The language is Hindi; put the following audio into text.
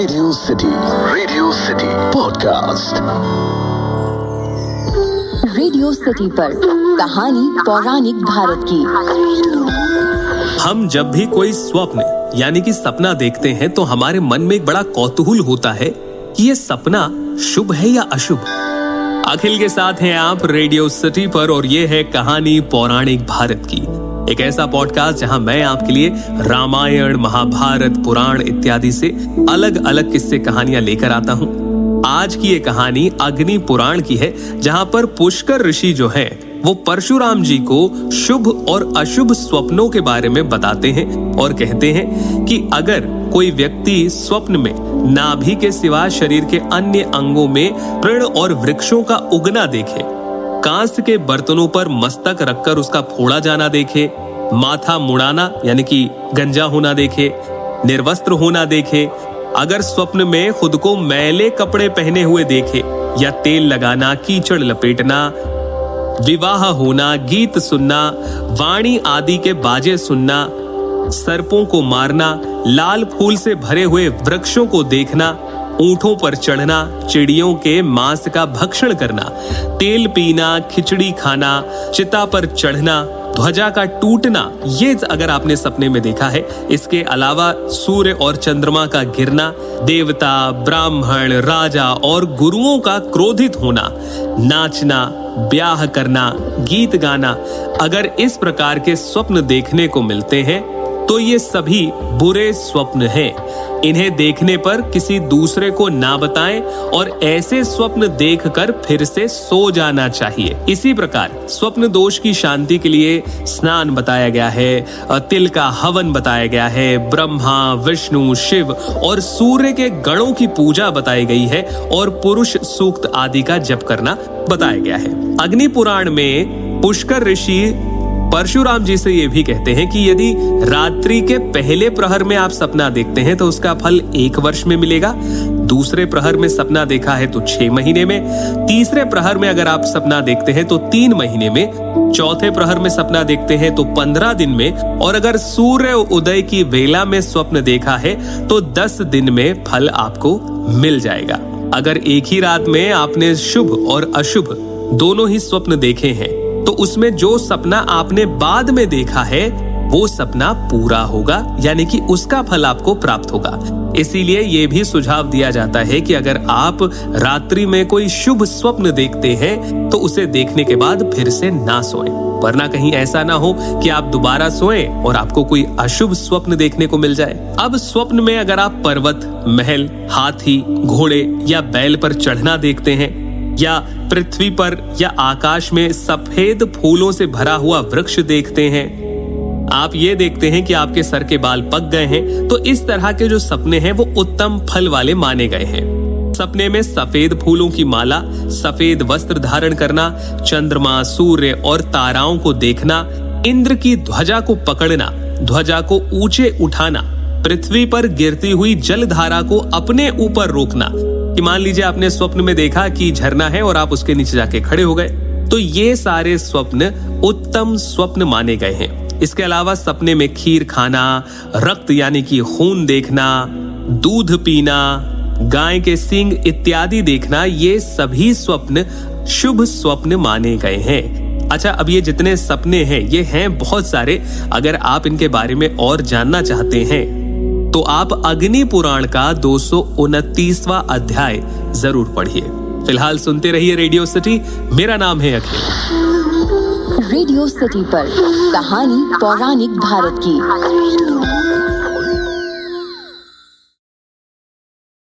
Radio city podcast. Radio city पर कहानी पौराणिक भारत की। हम जब भी कोई स्वप्न यानी कि सपना देखते हैं तो हमारे मन में एक बड़ा कौतूहल होता है कि ये सपना शुभ है या अशुभ। अखिल के साथ हैं आप रेडियो सिटी पर और ये है कहानी पौराणिक भारत की, एक ऐसा पॉडकास्ट जहां मैं आपके लिए रामायण, महाभारत, पुराण इत्यादि से अलग अलग किस्से कहानियां लेकर आता हूं। आज की ये कहानी अग्नि पुराण की है, जहां पर पुष्कर ऋषि जो है वो परशुराम जी को शुभ और अशुभ स्वप्नों के बारे में बताते हैं और कहते हैं कि अगर कोई व्यक्ति स्वप्न में नाभि के सिवा शरीर के अन्य अंगों में पेड़ और वृक्षों का उगना देखे, कांस्य के बर्तनों पर मस्तक रखकर उसका फोड़ा जाना देखे, माथा मुड़ाना यानी कि गंजा होना देखे, निर्वस्त्र होना देखे, अगर स्वप्न में खुद को मैले कपड़े पहने हुए देखे या तेल लगाना, कीचड़ लपेटना, विवाह होना, गीत सुनना, वाणी आदि के बाजे सुनना, सर्पों को मारना, लाल फूल से भरे हुए वृक्षों को देखना, ऊंटों पर चढ़ना, चिड़ियों के मांस का भक्षण करना, तेल पीना, खिचड़ी खाना, चिता पर चढ़ना, ध्वजा का टूटना, ये अगर आपने सपने में देखा है। इसके अलावा सूर्य और चंद्रमा का गिरना, देवता, ब्राह्मण, राजा और गुरुओं का क्रोधित होना, नाचना, ब्याह करना, गीत गाना, अगर इस प्रकार के स्वप्न देखने को मिलते हैं तो ये सभी बुरे स्वप्न हैं। इन्हें देखने पर किसी दूसरे को ना बताएं और ऐसे स्वप्न देखकर फिर से सो जाना चाहिए। इसी प्रकार स्वप्न दोष की शांति के लिए स्नान बताया गया है, तिल का हवन बताया गया है, ब्रह्मा, विष्णु, शिव और सूर्य के गणों की पूजा बताई गई है और पुरुष सूक्त आदि का जप करना बताया गया है। अग्नि पुराण में पुष्कर ऋषि परशुराम जी से ये भी कहते हैं कि यदि रात्रि के पहले प्रहर में आप सपना देखते हैं तो उसका फल 1 वर्ष में मिलेगा, दूसरे प्रहर में सपना देखा है तो 6 महीने में, तीसरे प्रहर में अगर आप सपना देखते हैं तो 3 महीने में, चौथे प्रहर में सपना देखते हैं तो 15 दिन में और अगर सूर्य उदय की वेला में स्वप्न देखा है तो 10 दिन में फल आपको मिल जाएगा। अगर एक ही रात में आपने शुभ और अशुभ दोनों ही स्वप्न देखे हैं तो उसमें जो सपना आपने बाद में देखा है वो सपना पूरा होगा, यानी कि उसका फल आपको प्राप्त होगा। इसीलिए ये भी सुझाव दिया जाता है कि अगर आप रात्रि में कोई शुभ स्वप्न देखते हैं तो उसे देखने के बाद फिर से ना सोएं, वरना कहीं ऐसा ना हो कि आप दोबारा सोएं और आपको कोई अशुभ स्वप्न देखने को मिल जाए। अब स्वप्न में अगर आप पर्वत, महल, हाथी, घोड़े या बैल पर चढ़ना देखते हैं या पृथ्वी पर या आकाश में सफेद फूलों से भरा हुआ वृक्ष देखते हैं, आप ये देखते हैं कि आपके सर के बाल पक गए हैं, तो इस तरह के जो सपने हैं वो उत्तम फल वाले माने गए हैं। सपने में सफेद फूलों की माला, सफेद वस्त्र धारण करना, चंद्रमा, सूर्य और ताराओं को देखना, इंद्र की ध्वजा को पकड़ना, ध्वजा को ऊंचे उठाना, पृथ्वी पर गिरती हुई जलधारा को अपने ऊपर रोकना, कि मान लीजिए आपने स्वप्न में देखा कि झरना है और आप उसके नीचे जाके खड़े हो गए, तो ये सारे स्वप्न उत्तम स्वप्न माने गए हैं। इसके अलावा सपने में खीर खाना, रक्त यानी कि खून देखना, दूध पीना, गाय के सींग इत्यादि देखना, ये सभी स्वप्न शुभ स्वप्न माने गए हैं। अच्छा, अब ये जितने सपने हैं ये हैं बहुत सारे। अगर आप इनके बारे में और जानना चाहते हैं तो आप अग्नि पुराण का 229वां अध्याय जरूर पढ़िए। फिलहाल सुनते रहिए रेडियो सिटी। मेरा नाम है अखिल। रेडियो सिटी पर कहानी पौराणिक भारत की।